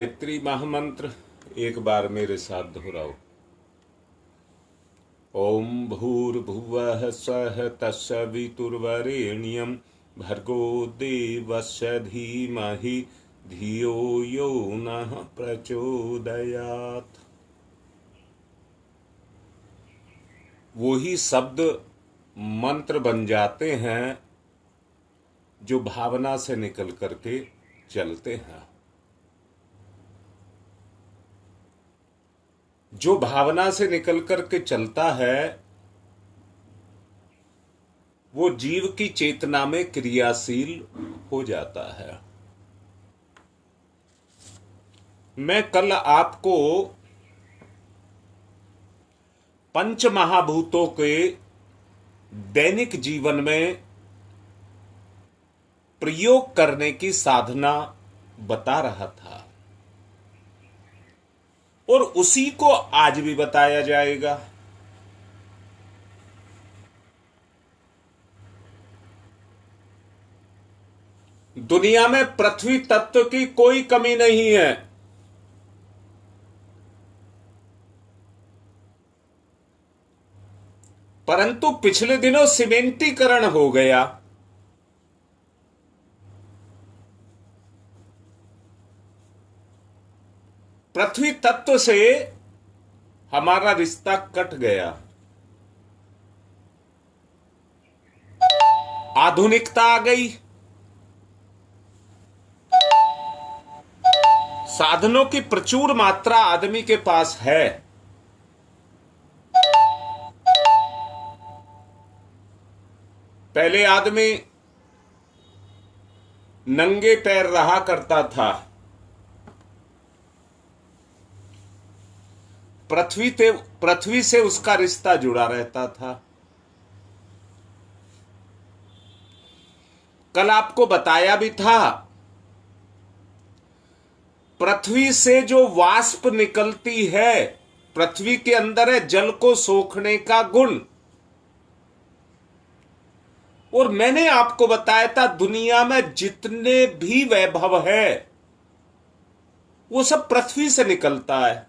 गायत्री महामंत्र एक बार मेरे साथ दोहराओ। ओम भूर्भुवः स्वः तत्सवितुर्वरेण्यं भर्गो देवस्य धीमहि धियो यो नः प्रचोदयात्। वही शब्द मंत्र बन जाते हैं जो भावना से निकल करके चलते हैं। जो भावना से निकल करके चलता है वो जीव की चेतना में क्रियाशील हो जाता है। मैं कल आपको पंच महाभूतों के दैनिक जीवन में प्रयोग करने की साधना बता रहा था और उसी को आज भी बताया जाएगा। दुनिया में पृथ्वी तत्व की कोई कमी नहीं है, परंतु पिछले दिनों सीमेंटीकरण हो गया। पृथ्वी तत्व से हमारा रिश्ता कट गया। आधुनिकता आ गई, साधनों की प्रचुर मात्रा आदमी के पास है, पहले आदमी नंगे पैर रहा करता था। पृथ्वी से उसका रिश्ता जुड़ा रहता था। कल आपको बताया भी था, पृथ्वी से जो वाष्प निकलती है, पृथ्वी के अंदर है जल को सोखने का गुण। और मैंने आपको बताया था दुनिया में जितने भी वैभव है वो सब पृथ्वी से निकलता है।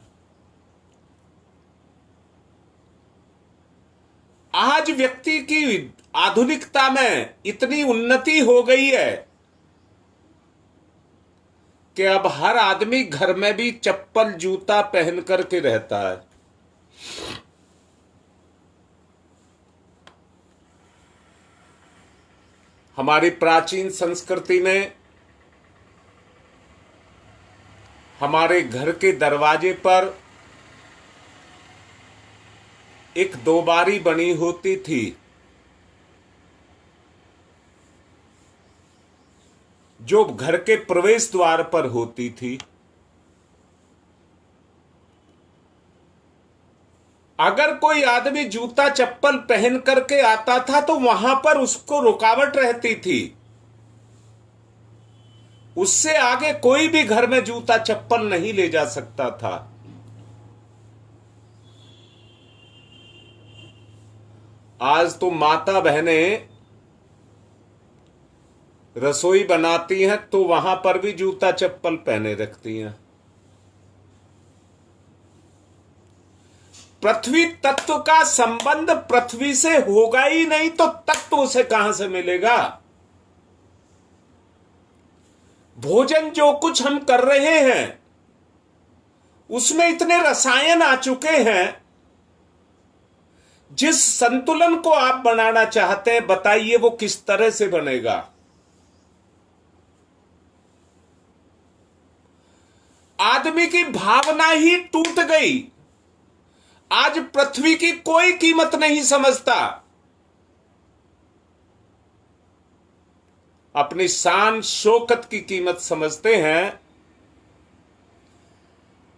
आज व्यक्ति की आधुनिकता में इतनी उन्नति हो गई है कि अब हर आदमी घर में भी चप्पल जूता पहन करके रहता है। हमारी प्राचीन संस्कृति में हमारे घर के दरवाजे पर एक दो बारी बनी होती थी, जो घर के प्रवेश द्वार पर होती थी। अगर कोई आदमी जूता चप्पल पहन करके आता था तो वहां पर उसको रुकावट रहती थी, उससे आगे कोई भी घर में जूता चप्पल नहीं ले जा सकता था। आज तो माता बहनें रसोई बनाती हैं तो वहां पर भी जूता चप्पल पहने रखती हैं। पृथ्वी तत्व का संबंध पृथ्वी से होगा ही नहीं तो तत्व से कहां से मिलेगा। भोजन जो कुछ हम कर रहे हैं उसमें इतने रसायन आ चुके हैं, जिस संतुलन को आप बनाना चाहते हैं बताइए वो किस तरह से बनेगा। आदमी की भावना ही टूट गई। आज पृथ्वी की कोई कीमत नहीं समझता, अपनी शान शौकत की कीमत समझते हैं।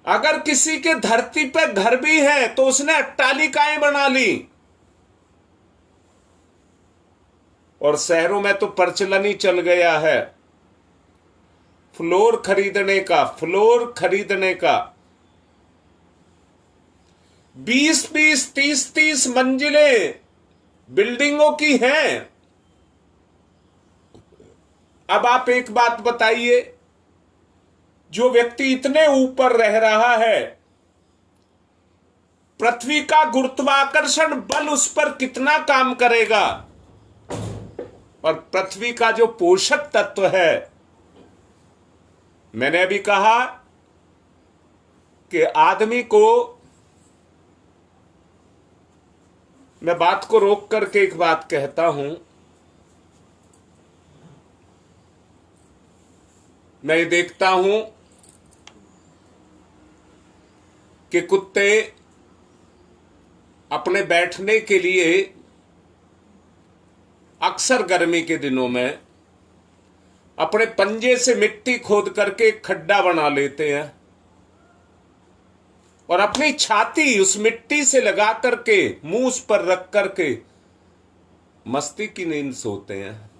अगर किसी के धरती पे घर भी है तो उसने अट्टालिकाएं बना ली, और शहरों में तो प्रचलन ही चल गया है फ्लोर खरीदने का। 20-20, 30-30 मंजिलें बिल्डिंगों की हैं। अब आप एक बात बताइए, जो व्यक्ति इतने ऊपर रह रहा है, पृथ्वी का गुरुत्वाकर्षण बल उस पर कितना काम करेगा। और पृथ्वी का जो पोषक तत्व है, मैंने अभी कहा कि आदमी को, मैं बात को रोक करके एक बात कहता हूं, मैं ये देखता हूं कि कुत्ते अपने बैठने के लिए अक्सर गर्मी के दिनों में अपने पंजे से मिट्टी खोद करके एक खड्डा बना लेते हैं और अपनी छाती उस मिट्टी से लगा करके मुंह उस पर रख करके मस्ती की नींद सोते हैं।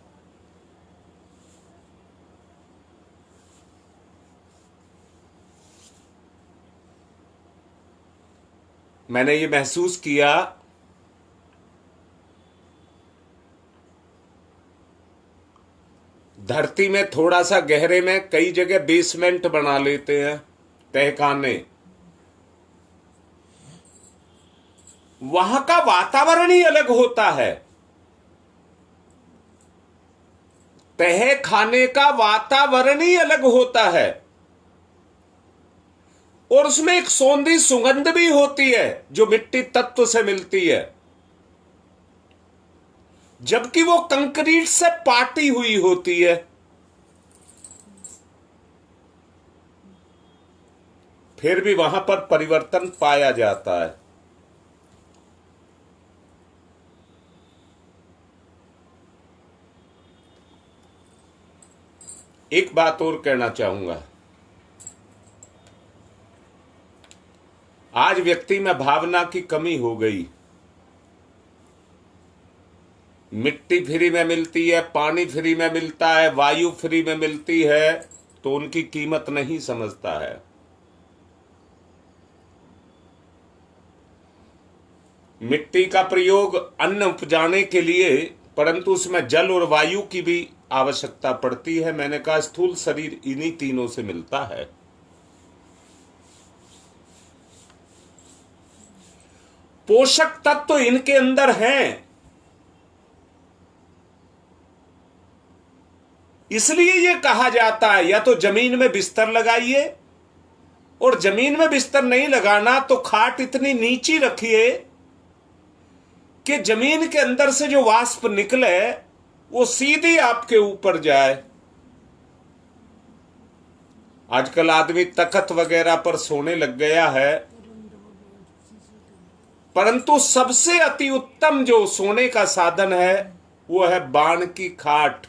मैंने ये महसूस किया धरती में थोड़ा सा गहरे में कई जगह बेसमेंट बना लेते हैं, तहखाने, वहां का वातावरण ही अलग होता है। तहखाने का वातावरण ही अलग होता है और उसमें एक सौंधी सुगंध भी होती है जो मिट्टी तत्व से मिलती है, जबकि वो कंक्रीट से पाटी हुई होती है। फिर भी वहां पर परिवर्तन पाया जाता है। एक बात और कहना चाहूंगा, आज व्यक्ति में भावना की कमी हो गई। मिट्टी फ्री में मिलती है, पानी फ्री में मिलता है, वायु फ्री में मिलती है, तो उनकी कीमत नहीं समझता है। मिट्टी का प्रयोग अन्न उपजाने के लिए, परंतु उसमें जल और वायु की भी आवश्यकता पड़ती है। मैंने कहा स्थूल शरीर इन्हीं तीनों से मिलता है। पोषक तत्व तो इनके अंदर हैं, इसलिए यह कहा जाता है या तो जमीन में बिस्तर लगाइए, और जमीन में बिस्तर नहीं लगाना तो खाट इतनी नीची रखिए कि जमीन के अंदर से जो वाष्प निकले वो सीधे आपके ऊपर जाए। आजकल आदमी तख्त वगैरह पर सोने लग गया है, परंतु सबसे अति उत्तम जो सोने का साधन है वो है बाण की खाट,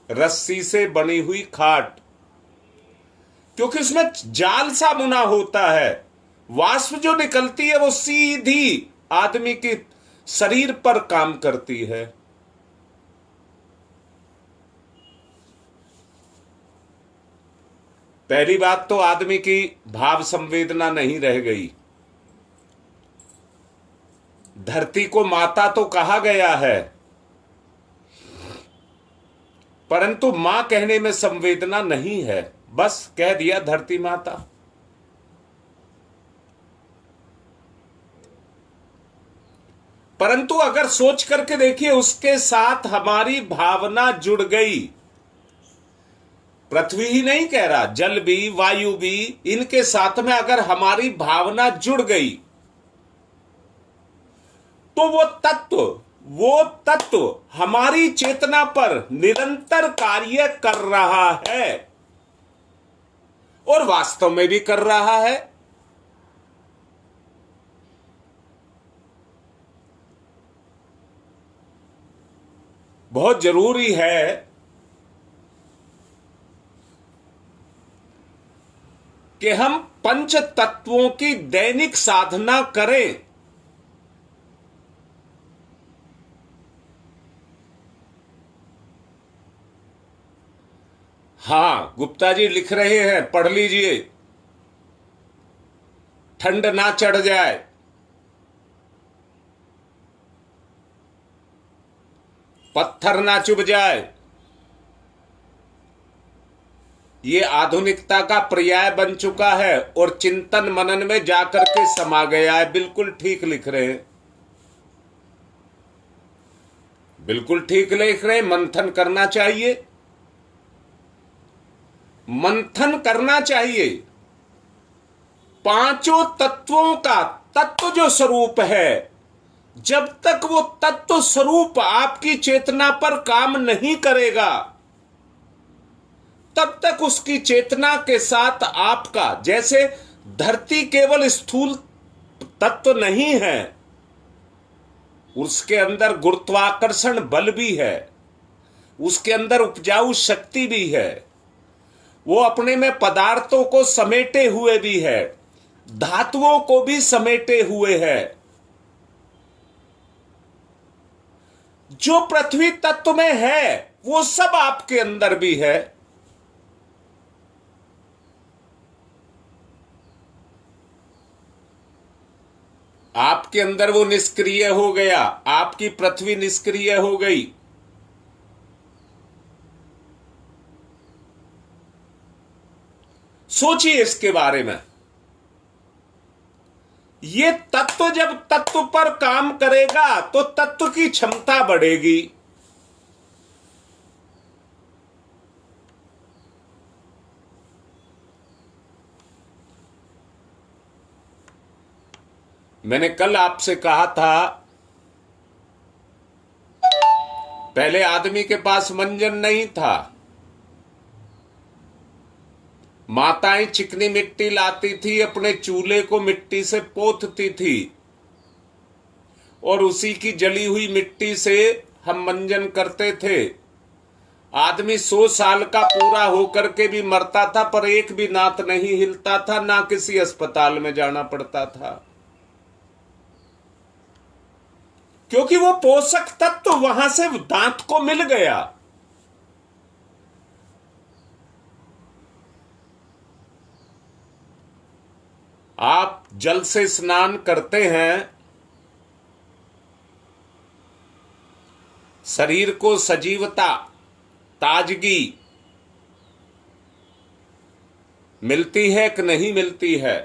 रस्सी से बनी हुई खाट, क्योंकि उसमें जाल सा बुना होता है। वाष्प जो निकलती है वो सीधी आदमी की शरीर पर काम करती है। पहली बात तो आदमी की भाव संवेदना नहीं रह गई। धरती को माता तो कहा गया है, परंतु मां कहने में संवेदना नहीं है, बस कह दिया धरती माता। परंतु अगर सोच करके देखिए, उसके साथ हमारी भावना जुड़ गई। पृथ्वी ही नहीं कह रहा, जल भी, वायु भी, इनके साथ में अगर हमारी भावना जुड़ गई तो वो तत्व हमारी चेतना पर निरंतर कार्य कर रहा है, और वास्तव में भी कर रहा है। बहुत जरूरी है कि हम पंच तत्वों की दैनिक साधना करें। हाँ, गुप्ता जी लिख रहे हैं, पढ़ लीजिए। ठंड ना चढ़ जाए, पत्थर ना चुभ जाए, ये आधुनिकता का पर्याय बन चुका है और चिंतन मनन में जाकर के समा गया है। बिल्कुल ठीक लिख रहे हैं, बिल्कुल ठीक लिख रहे हैं। मंथन करना चाहिए, मंथन करना चाहिए। पांचों तत्वों का तत्व जो स्वरूप है, जब तक वो तत्व स्वरूप आपकी चेतना पर काम नहीं करेगा, तब तक उसकी चेतना के साथ आपका, जैसे धरती केवल स्थूल तत्व नहीं है, उसके अंदर गुरुत्वाकर्षण बल भी है, उसके अंदर उपजाऊ शक्ति भी है, वो अपने में पदार्थों को समेटे हुए भी है, धातुओं को भी समेटे हुए है। जो पृथ्वी तत्व में है वो सब आपके अंदर भी है। आपके अंदर वो निष्क्रिय हो गया, आपकी पृथ्वी निष्क्रिय हो गई। सोचिए इसके बारे में। ये तत्व जब तत्व पर काम करेगा तो तत्व की क्षमता बढ़ेगी। मैंने कल आपसे कहा था, पहले आदमी के पास मंजन नहीं था, माताएं चिकनी मिट्टी लाती थी, अपने चूल्हे को मिट्टी से पोतती थी और उसी की जली हुई मिट्टी से हम मंजन करते थे। आदमी 100 साल का पूरा होकर के भी मरता था, पर एक भी नात नहीं हिलता था, ना किसी अस्पताल में जाना पड़ता था, क्योंकि वो पोषक तत्व वहां से दांत को मिल गया। आप जल से स्नान करते हैं, शरीर को सजीवता, ताजगी मिलती है कि नहीं मिलती है?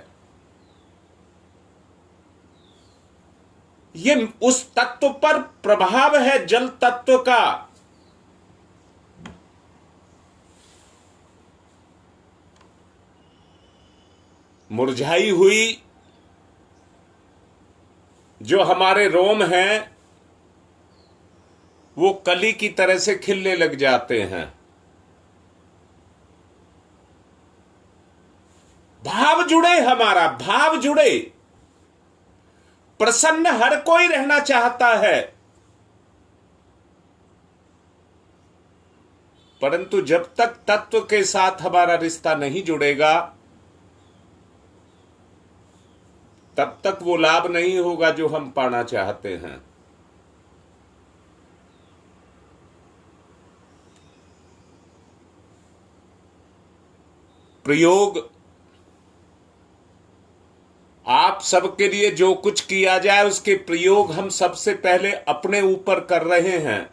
ये उस तत्व पर प्रभाव है, जल तत्व का। मुरझाई हुई जो हमारे रोम हैं वो कली की तरह से खिलने लग जाते हैं। भाव जुड़े, हमारा भाव जुड़े। प्रसन्न हर कोई रहना चाहता है, परंतु जब तक तत्व के साथ हमारा रिश्ता नहीं जुड़ेगा, तब तक वो लाभ नहीं होगा जो हम पाना चाहते हैं। प्रयोग, आप सबके लिए जो कुछ किया जाए उसके प्रयोग हम सबसे पहले अपने ऊपर कर रहे हैं।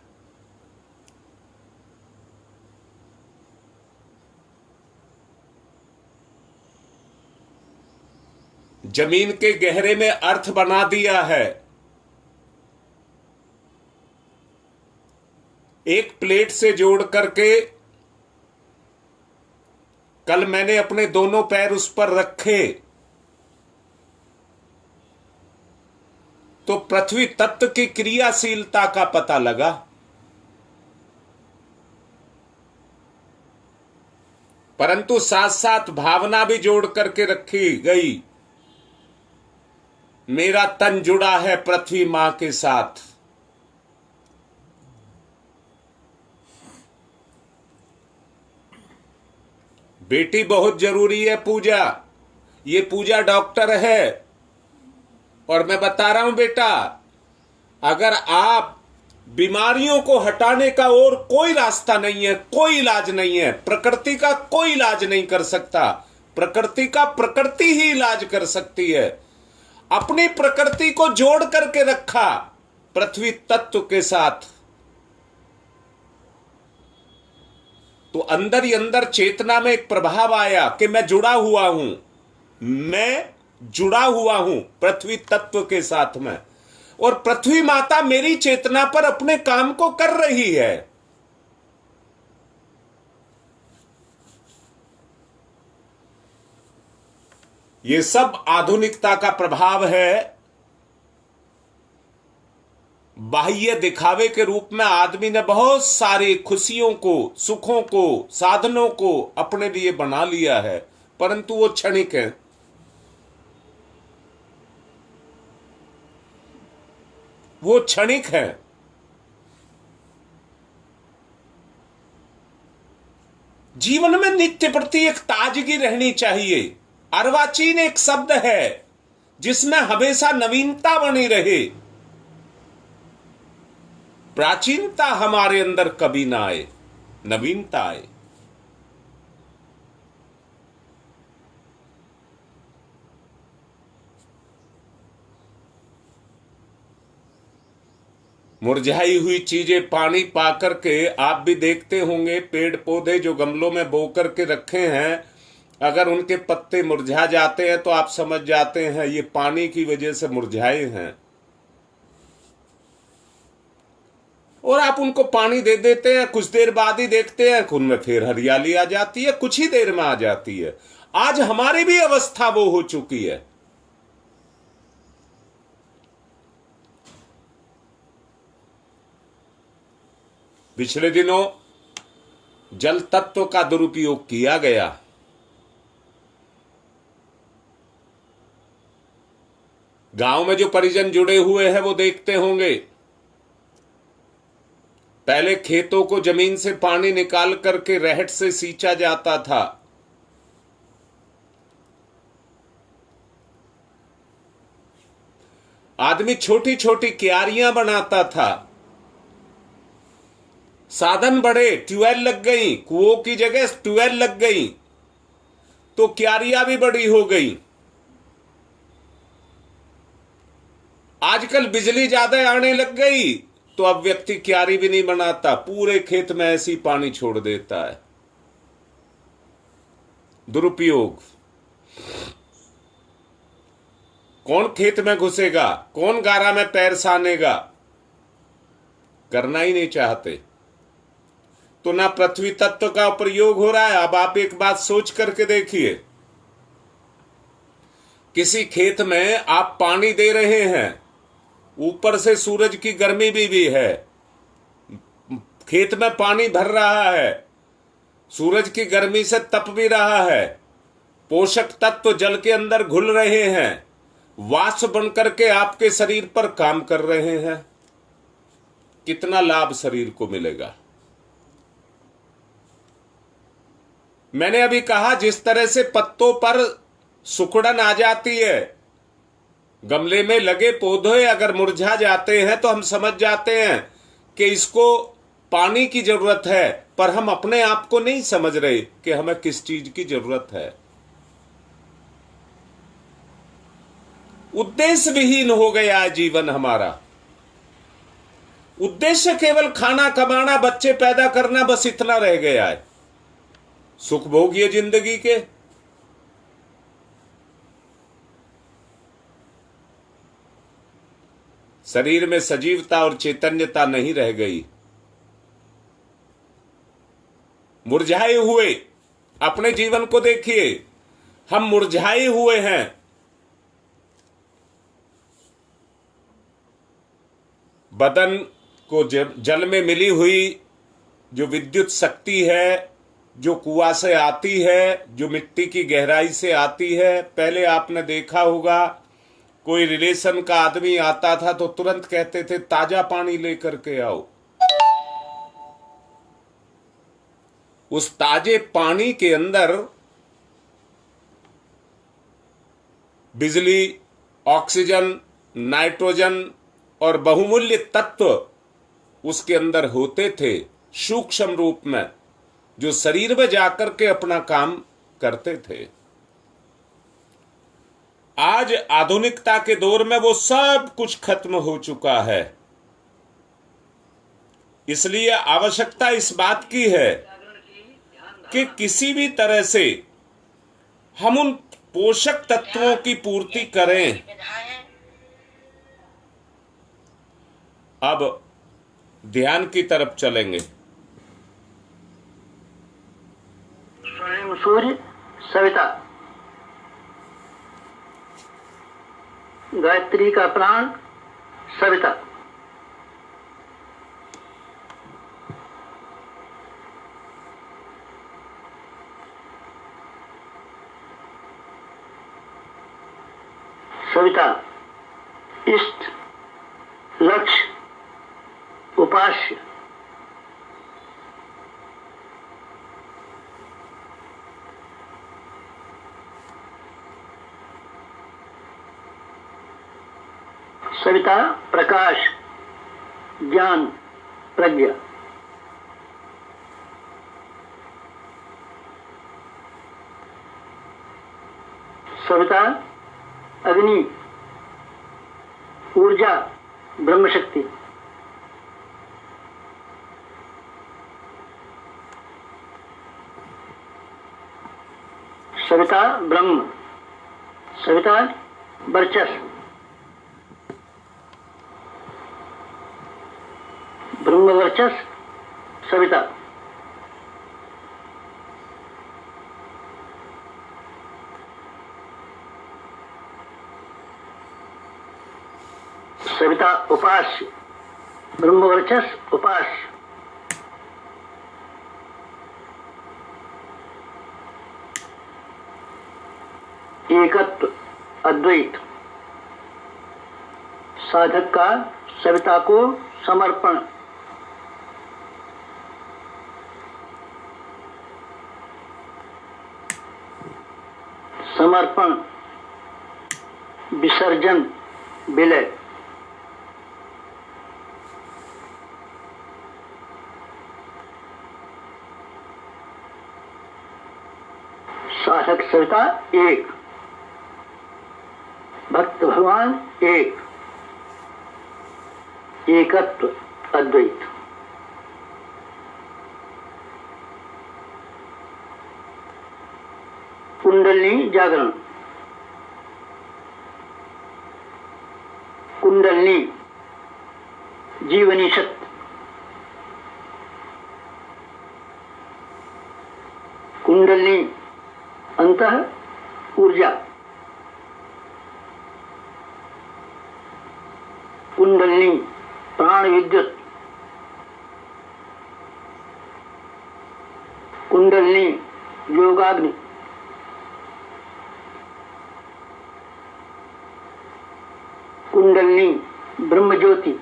जमीन के गहरे में अर्थ बना दिया है। एक प्लेट से जोड़ करके कल मैंने अपने दोनों पैर उस पर रखे तो पृथ्वी तत्व की क्रियाशीलता का पता लगा। परंतु साथ साथ भावना भी जोड़ करके रखी गई। मेरा तन जुड़ा है पृथ्वी मां के साथ। बेटी बहुत जरूरी है पूजा। ये पूजा डॉक्टर है और मैं बता रहा हूं बेटा, अगर आप बीमारियों को हटाने का और कोई रास्ता नहीं है, कोई इलाज नहीं है, प्रकृति का कोई इलाज नहीं कर सकता, प्रकृति का प्रकृति ही इलाज कर सकती है। अपनी प्रकृति को जोड़ करके रखा पृथ्वी तत्व के साथ, तो अंदर ही अंदर चेतना में एक प्रभाव आया कि मैं जुड़ा हुआ हूं, मैं जुड़ा हुआ हूं पृथ्वी तत्व के साथ में, और पृथ्वी माता मेरी चेतना पर अपने काम को कर रही है। ये सब आधुनिकता का प्रभाव है। बाह्य दिखावे के रूप में आदमी ने बहुत सारी खुशियों को, सुखों को, साधनों को अपने लिए बना लिया है, परंतु वो क्षणिक है। वो क्षणिक है। जीवन में नित्य प्रति एक ताजगी रहनी चाहिए। अर्वाचीन एक शब्द है जिसमें हमेशा नवीनता बनी रहे, प्राचीनता हमारे अंदर कभी ना आए, नवीनता आए। मुरझाई हुई चीजें पानी पा करके, आप भी देखते होंगे पेड़ पौधे जो गमलों में बो करके रखे हैं, अगर उनके पत्ते मुरझा जाते हैं तो आप समझ जाते हैं ये पानी की वजह से मुरझाए हैं, और आप उनको पानी दे देते हैं। कुछ देर बाद ही देखते हैं उनमें फिर हरियाली आ जाती है, कुछ ही देर में आ जाती है। आज हमारी भी अवस्था वो हो चुकी है। पिछले दिनों जल तत्व का दुरुपयोग किया गया। गांव में जो परिजन जुड़े हुए हैं वो देखते होंगे, पहले खेतों को जमीन से पानी निकाल करके रहट से सींचा जाता था। आदमी छोटी छोटी क्यारियां बनाता था। साधन बढ़े, ट्यूबवेल लग गई, कुओं की जगह ट्यूबवेल लग गई, तो क्यारियां भी बड़ी हो गई। आजकल बिजली ज्यादा आने लग गई तो अब व्यक्ति क्यारी भी नहीं बनाता, पूरे खेत में ऐसी पानी छोड़ देता है। दुरुपयोग। कौन खेत में घुसेगा, कौन गारा में पैर सानेगा, करना ही नहीं चाहते। तो ना पृथ्वी तत्व का प्रयोग हो रहा है। अब आप एक बात सोच करके देखिए, किसी खेत में आप पानी दे रहे हैं, ऊपर से सूरज की गर्मी भी है, खेत में पानी भर रहा है, सूरज की गर्मी से तप भी रहा है, पोषक तत्व जल के अंदर घुल रहे हैं, वाष्प बनकर के आपके शरीर पर काम कर रहे हैं। कितना लाभ शरीर को मिलेगा। मैंने अभी कहा जिस तरह से पत्तों पर सुखड़न आ जाती है, गमले में लगे पौधे अगर मुरझा जाते हैं तो हम समझ जाते हैं कि इसको पानी की जरूरत है, पर हम अपने आप को नहीं समझ रहे कि हमें किस चीज की जरूरत है। उद्देश्य विहीन हो गया है जीवन हमारा। उद्देश्य केवल खाना कमाना, बच्चे पैदा करना, बस इतना रह गया है। सुख भोगिए जिंदगी के। शरीर में सजीवता और चैतन्यता नहीं रह गई। मुरझाए हुए अपने जीवन को देखिए, हम मुरझाए हुए हैं। बदन को जल में मिली हुई जो विद्युत शक्ति है, जो कुआं से आती है, जो मिट्टी की गहराई से आती है। पहले आपने देखा होगा कोई रिलेशन का आदमी आता था तो तुरंत कहते थे ताजा पानी लेकर के आओ। उस ताजे पानी के अंदर बिजली, ऑक्सीजन, नाइट्रोजन और बहुमूल्य तत्व उसके अंदर होते थे सूक्ष्म रूप में, जो शरीर में जाकर के अपना काम करते थे। आज आधुनिकता के दौर में वो सब कुछ खत्म हो चुका है। इसलिए आवश्यकता इस बात की है कि किसी भी तरह से हम उन पोषक तत्वों की पूर्ति करें। अब ध्यान की तरफ चलेंगे। स्वयं सूर्य सविता, गायत्री का प्राण सविता, सविता इष्ट, लक्ष्य, उपास्य, सविता प्रकाश, ज्ञान, प्रज्ञा, सविता अग्नि, ऊर्जा, ब्रह्मशक्ति, सविता ब्रह्म, सविता वर्चस्व, ब्रह्म वर्चस्व सविता, सविता उपास्य, ब्रह्म वर्चस्व उपास्य, एकत्व अद्वैत, साधक का सविता को समर्पण, समर्पण, विसर्जन, विलय, साधक सविता एक, भक्त भगवान एक, एकत्व अद्वैत। कुंडलिनी जागरण, कुंडलिनी जीवनी शक्ति, कुंडलिनी अंतः ऊर्जा, कुंडलिनी प्राण विद्युत, कुंडलिनी योगाग्नि, कुंडलिनी ब्रह्म ज्योति,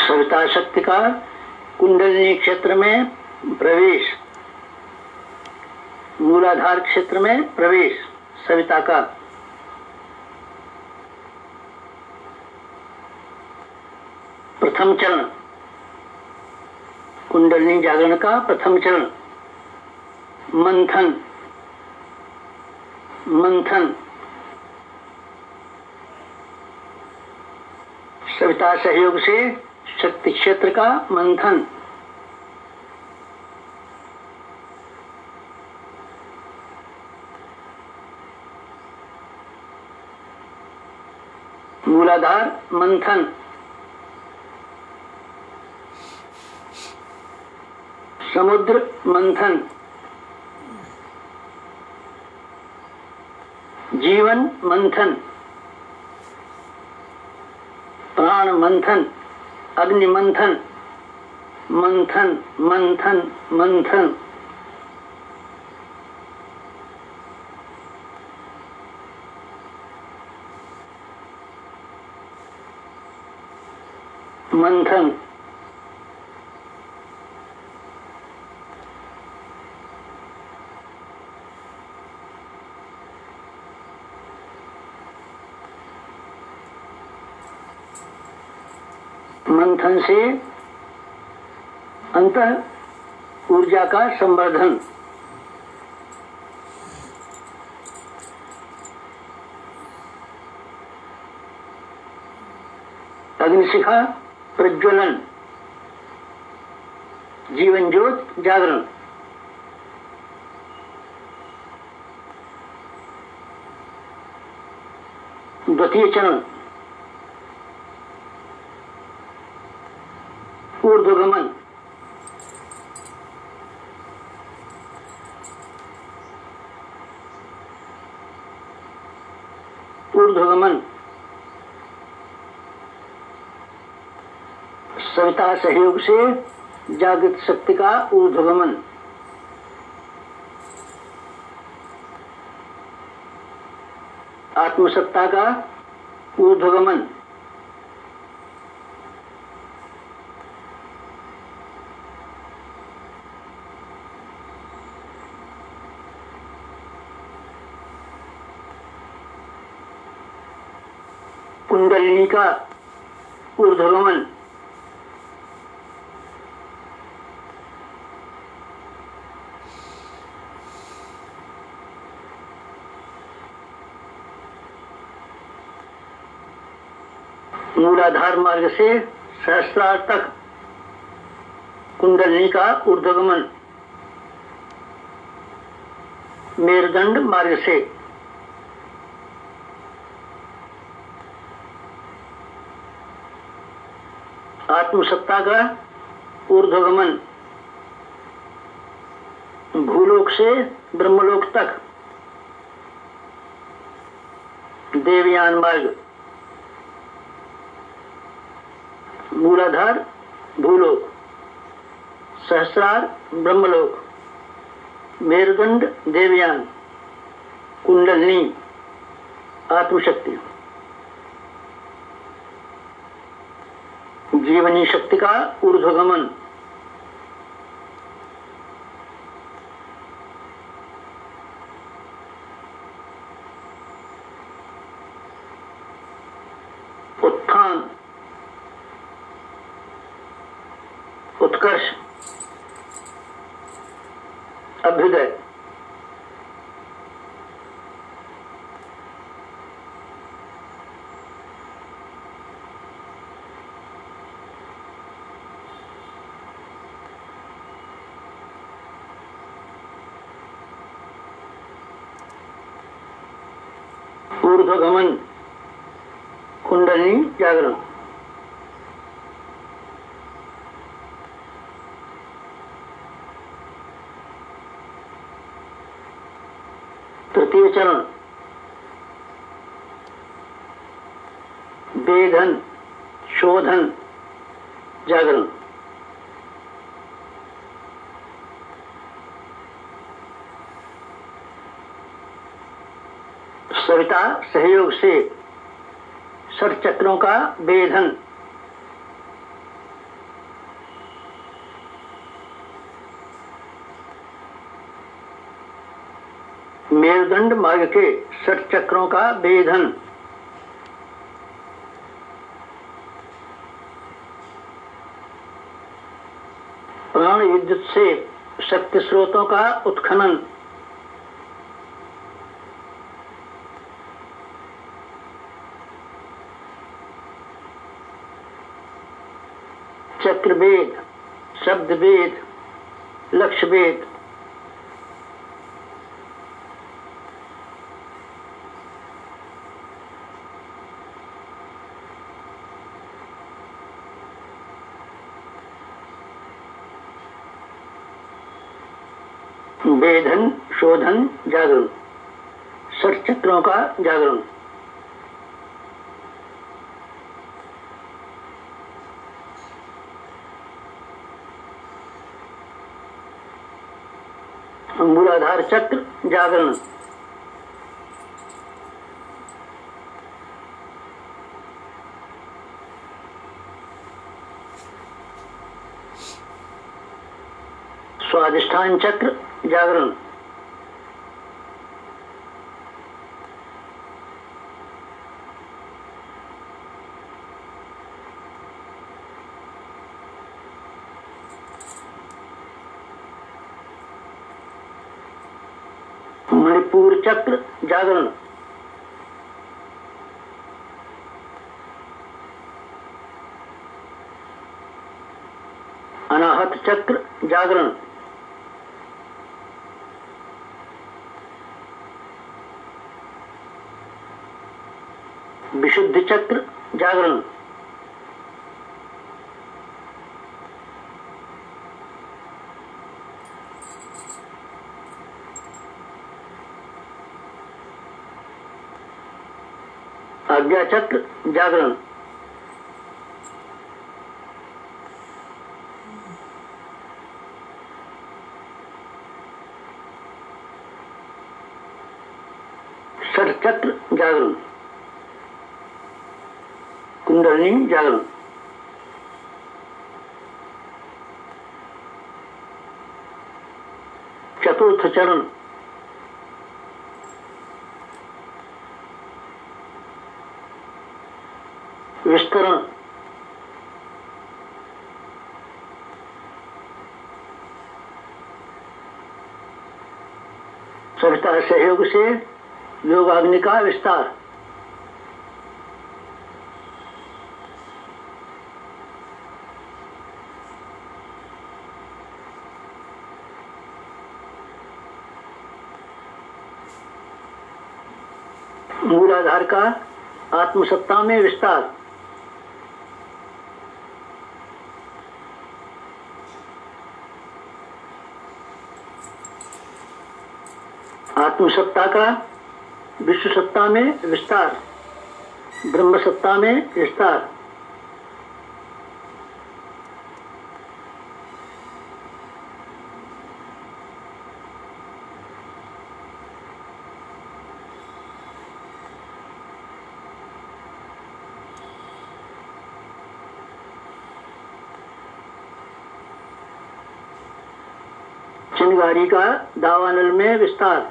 सविता शक्ति का कुंडलिनी क्षेत्र में प्रवेश, मूलाधार क्षेत्र में प्रवेश, सविता का प्रथम चरण, कुंडलिनी जागरण का प्रथम चरण, मंथन, मंथन, सविता सहयोग से शक्ति क्षेत्र का मंथन, मूलाधार मंथन, समुद्र मंथन, जीवन मंथन, प्राण मंथन, अग्नि मंथन, मंथन मंथन मंथन, मंथन, मंथन से अंतः ऊर्जा का संवर्धन। अग्निशिखा प्रज्वलन, जीवन ज्योत जागरण। द्वितीय चरण ऊर्ध्वगमन, ऊर्ध्वगमन। सविता सहयोग से जागृत शक्ति का ऊर्ध्वगमन। आत्मसत्ता का ऊर्ध्वगमन। कुंडलिनी का ऊर्ध्वगमन। मूलाधार मार्ग से सहस्रार तक कुंडलिनी का ऊर्ध्वगमन। मेरुदंड मार्ग से आत्मसत्ता का ऊर्ध्वगमन। भूलोक से ब्रह्मलोक तक देवयान मार्ग। मूलाधार भूलोक, सहस्रार ब्रह्मलोक, मेरुदंड देवयान, कुंडलिनी आत्मशक्ति। जीवनी शक्ति का ऊर्ध्वगमन। उत्थान, उत्कर्ष, अभ्युदय। ऊर्ध्वगमन, कुंडलिनी जागरण। तृतीय चरण वेधन, शोधन, जागरण। सविता सहयोग से षट चक्रों का वेधन। मेरुदंड मार्ग के षट चक्रों का वेधन। प्राण विद्युत से शक्ति स्रोतों का उत्खनन। चक्रवेद, शब्दवेद, लक्ष्यवेद। वेधन, शोधन, जागरण। षट चक्रों का जागरण। मूलाधार चक्र जागरण। स्वादिष्ठान चक्र जागरण। मणिपुर चक्र जागरण, अनाहत चक्र जागरण, विशुद्धि चक्र जागरण, आज्ञा चक्र जागरण, षट चक्र जागरण, कुंडलिनी जागरण, चतुर्थ चरण, विस्तरण, सविता सहयोग से योगाग्नि का विस्तार, मूलाधार का आत्मसत्ता में विस्तार, आत्मसत्ता का विश्व सत्ता में विस्तार, ब्रह्म सत्ता में विस्तार, चिंगारी का दावानल में विस्तार,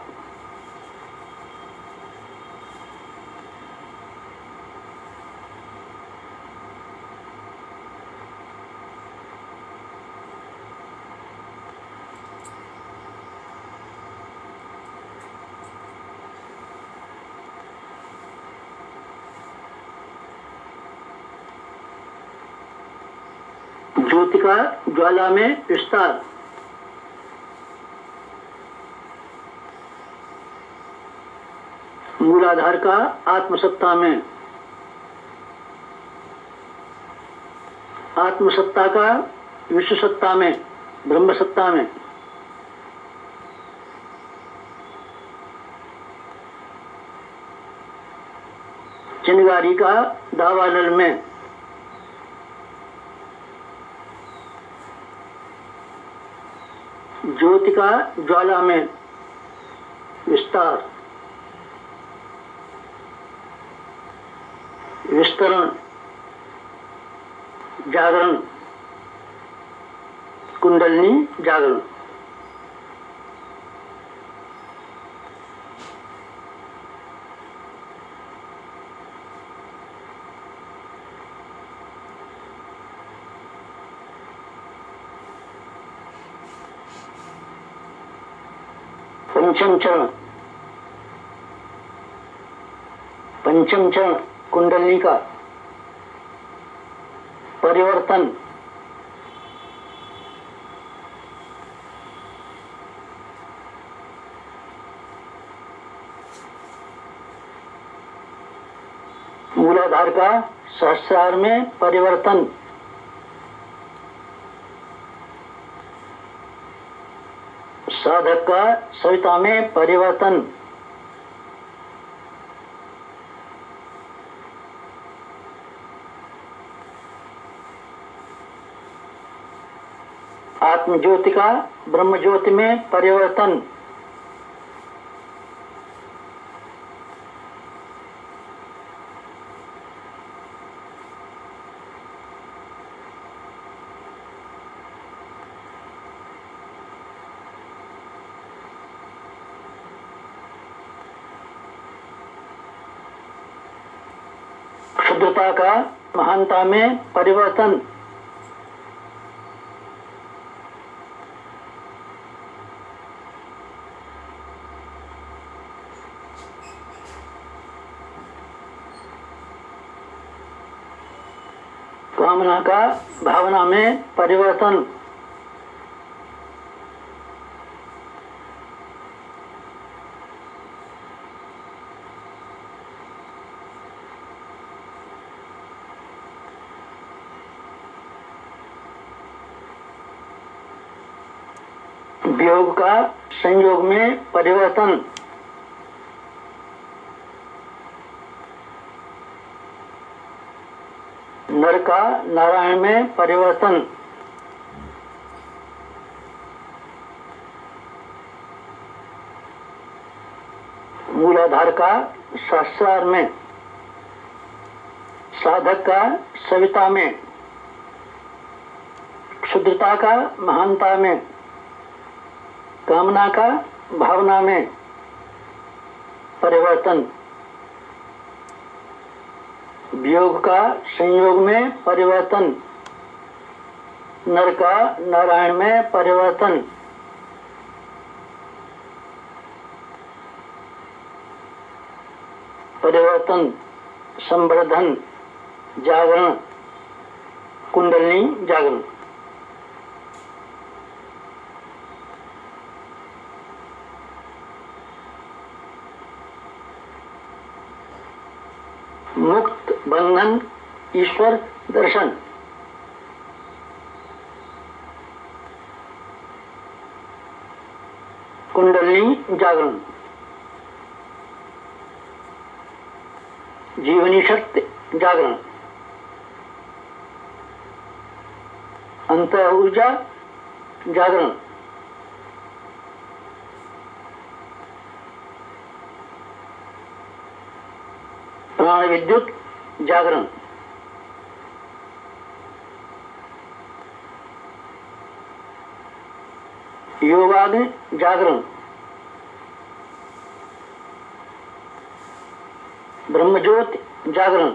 ज्योति का ज्वाला में विस्तार, मूलाधार का आत्मसत्ता में, आत्मसत्ता का विश्व सत्ता में, ब्रह्म सत्ता में, चिंगारी का दावानल में, ज्योति का ज्वाला में विस्तार, विस्तरण, जागरण, कुंडलिनी जागरण, पंचम चरण, पंचम चरण कुंडलिनी का परिवर्तन, मूलाधार का सहस्रार में परिवर्तन, साधक का सविता में परिवर्तन, आत्म ज्योति का ब्रह्म ज्योति में परिवर्तन, शुद्धता का महानता में परिवर्तन, कामना का भावना में परिवर्तन। वियोग का संयोग में परिवर्तन। नर का नारायण में परिवर्तन। मूलाधार का शास्त्रार में, साधक का सविता में, क्षुद्रता का महानता में, कामना का भावना में परिवर्तन। वियोग का संयोग में परिवर्तन। नर का नारायण में परिवर्तन। परिवर्तन, संवर्धन, जागरण, कुंडलिनी जागरण। मुक्त बंधन, ईश्वर दर्शन। कुंडलिनी जागरण। जीवनी शक्ति जागरण। अंत ऊर्जा जागरण। प्राण विद्युत जागरण। योगाग्नि जागरण। ब्रह्मज्योति जागरण।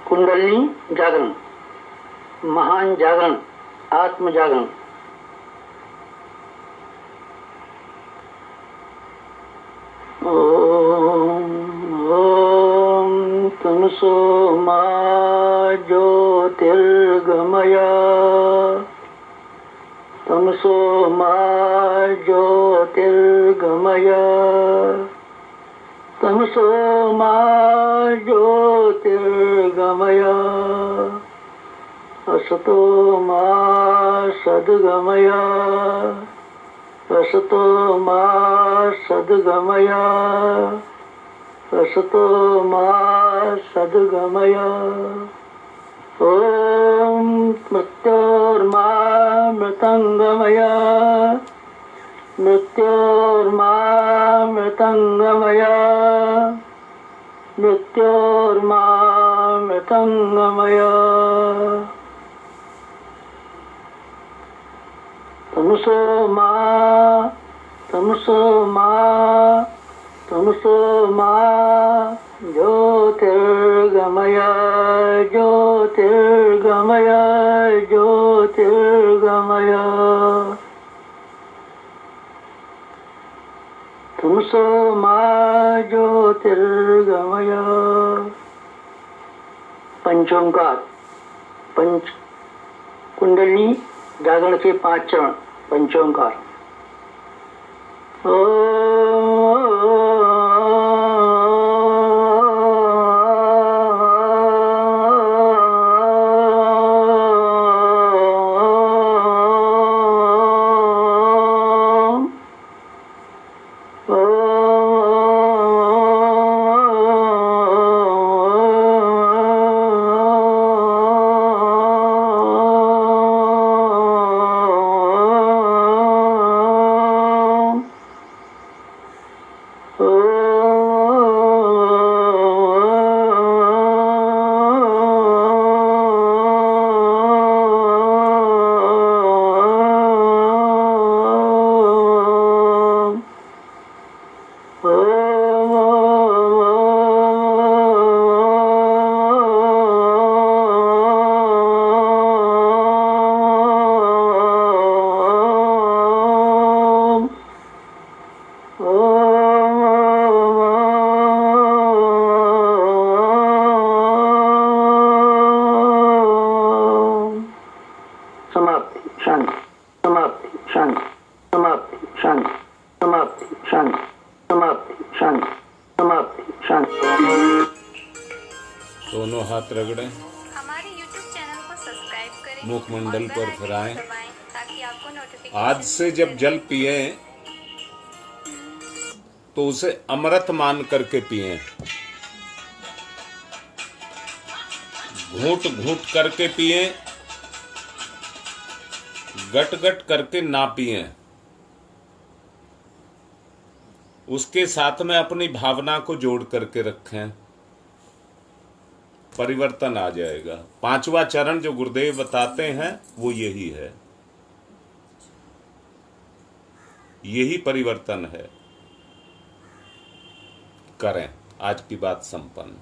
कुंडलिनी जागरण। महान जागरण, आत्म जागरण। ओम तमसो मा ज्योतिर्गमय। तमसो मा ज्योतिर्गमय। तमसो मा ज्योतिर्गमय। असतो मा सद्गमय। असतो मा सद्गमय। असतो मा सद्गमय। ओम मृत्योर्मा मृतंगमय। मृत्योर्मा मृतंगमय। मृत्योर्मा मृतंगमय। तमसो मा तमसो मा तमसो मा ज्योतिर्गमय। ज्योतिर्गमय। ज्योतिर्गमय। तमसो मा ज्योतिर्गमय। पंचोंकार, पंच कुंडलिनी जागरण के 5 चरण। पंचोंकार। हाथ रगड़ें, हमारे YouTube चैनल को सब्सक्राइब करें, मुखमंडल और पर बेल आइकन फिराएं। दबाएं ताकि आपको नोटिफिकेशन आज से जब मिलते जल रहे। पिए तो उसे अमृत मान करके पिए, घूंट घूंट करके पिए, गट गट करके ना पिए। उसके साथ में अपनी भावना को जोड़ करके रखें, परिवर्तन आ जाएगा। 5वां चरण जो गुरुदेव बताते हैं वो यही है, यही परिवर्तन है। करें। आज की बात संपन्न।